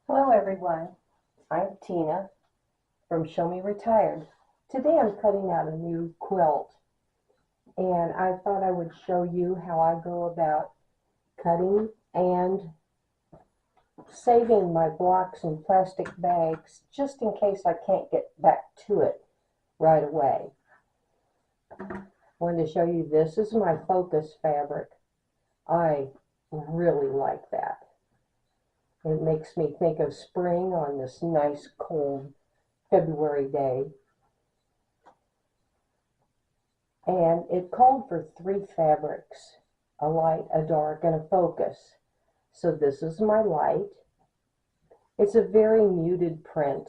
Hello everyone, I'm Tina from Show Me Retired. Today I'm cutting out a new quilt and I thought I would show you how I go about cutting and saving my blocks in plastic bags just in case I can't get back to it right away. I wanted to show you this is my focus fabric. I really like that. It makes me think of spring on this nice cold February day. And it called for 3 fabrics, a light, a dark, and a focus. So this is my light. It's a very muted print,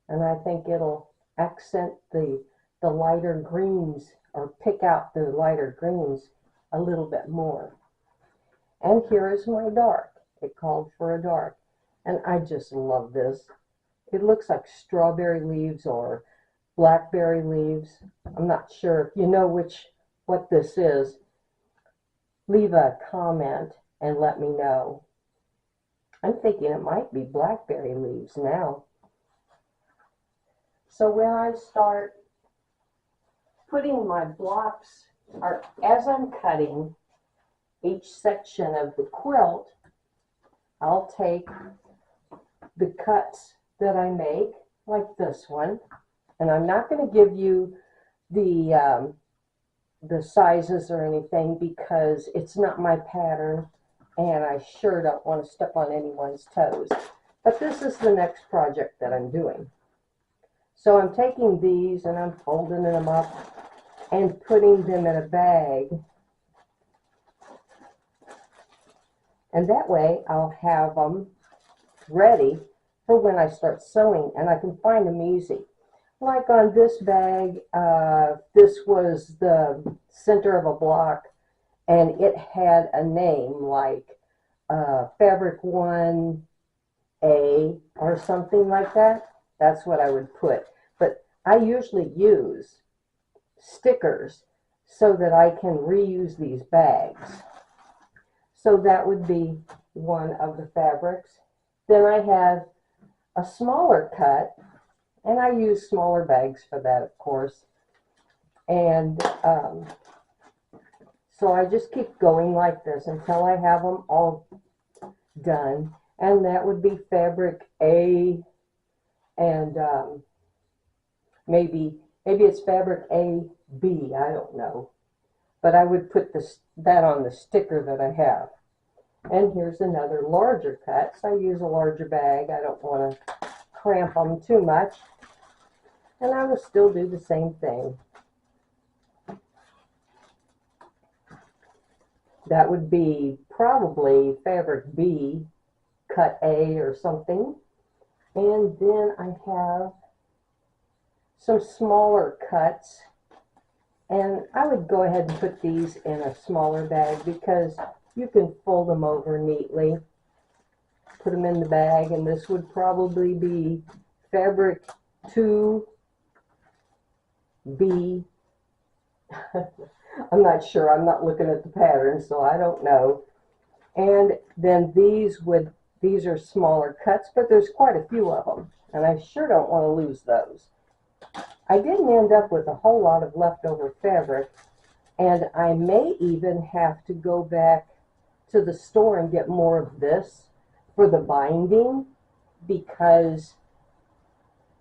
and I think it'll accent the lighter greens, or pick out the lighter greens a little bit more. And here is my dark. It called for a dark, and I just love this. It looks like strawberry leaves or blackberry leaves. I'm not sure if you know what this is. Leave a comment and let me know. I'm thinking it might be blackberry leaves now. So when I start putting my blocks, or as I'm cutting each section of the quilt, I'll take the cuts that I make, like this one, and I'm not going to give you the sizes or anything because it's not my pattern and I sure don't want to step on anyone's toes. But this is the next project that I'm doing. So I'm taking these and I'm folding them up and putting them in a bag. And that way I'll have them ready for when I start sewing, and I can find them easy. Like on this bag, this was the center of a block, and it had a name like Fabric 1A or something like that. That's what I would put. But I usually use stickers so that I can reuse these bags. So that would be one of the fabrics. Then I have a smaller cut, and I use smaller bags for that, of course. And so I just keep going like this until I have them all done. And that would be fabric A, and maybe it's fabric A, B, I don't know. But I would put that on the sticker that I have. And here's another larger cut. So I use a larger bag. I don't want to cramp them too much. And I will still do the same thing. That would be probably fabric B, cut A or something. And then I have some smaller cuts. And I would go ahead and put these in a smaller bag because you can fold them over neatly. Put them in the bag, and this would probably be fabric 2B. I'm not sure. I'm not looking at the pattern, so I don't know. And then these are smaller cuts, but there's quite a few of them, and I sure don't want to lose those. I didn't end up with a whole lot of leftover fabric, and I may even have to go back to the store and get more of this for the binding, because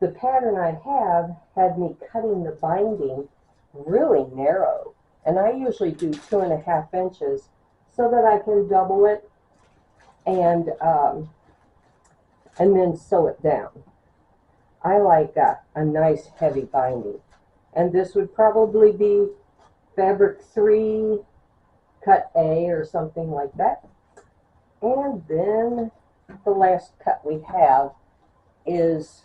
the pattern I have had me cutting the binding really narrow, and I usually do 2.5 inches so that I can double it and then sew it down. I like a nice heavy binding, and this would probably be fabric 3, cut A or something like that. And then the last cut we have is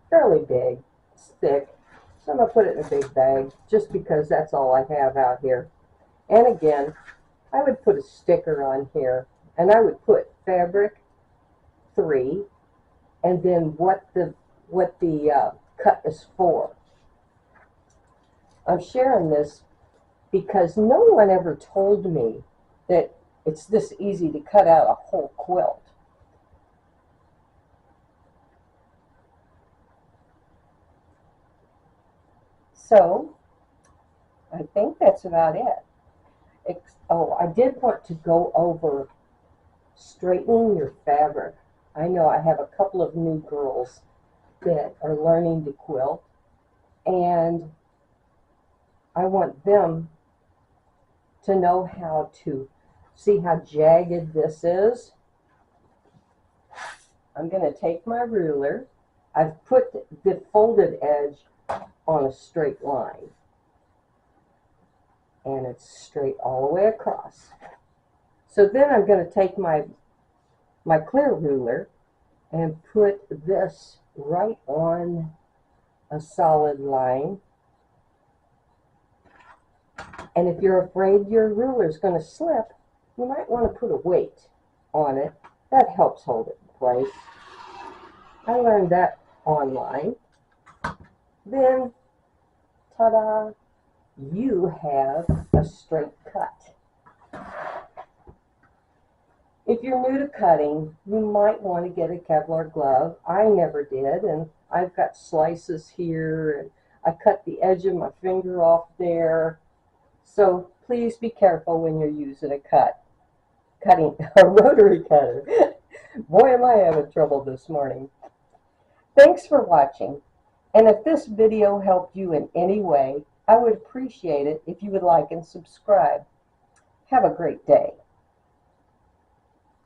fairly big. It's thick, so I'm going to put it in a big bag just because that's all I have out here. And again, I would put a sticker on here, and I would put fabric 3 and then what the cut is for. I'm sharing this because no one ever told me that it's this easy to cut out a whole quilt. So I think that's about it. Oh, I did want to go over straightening your fabric. I know I have a couple of new girls that are learning to quilt, and I want them to know how to see how jagged this is. I'm going to take my ruler. I've put the folded edge on a straight line, and it's straight all the way across. So then I'm going to take my clear ruler and put this right on a solid line. And if you're afraid your ruler is going to slip, you might want to put a weight on it. That helps hold it in place. I learned that online. Then, ta-da, you have a straight cut. If you're new to cutting, you might want to get a Kevlar glove. I never did, and I've got slices here, and I cut the edge of my finger off there. So please be careful when you're using a rotary cutter. Boy, am I having trouble this morning. Thanks for watching, and if this video helped you in any way, I would appreciate it if you would like and subscribe. Have a great day.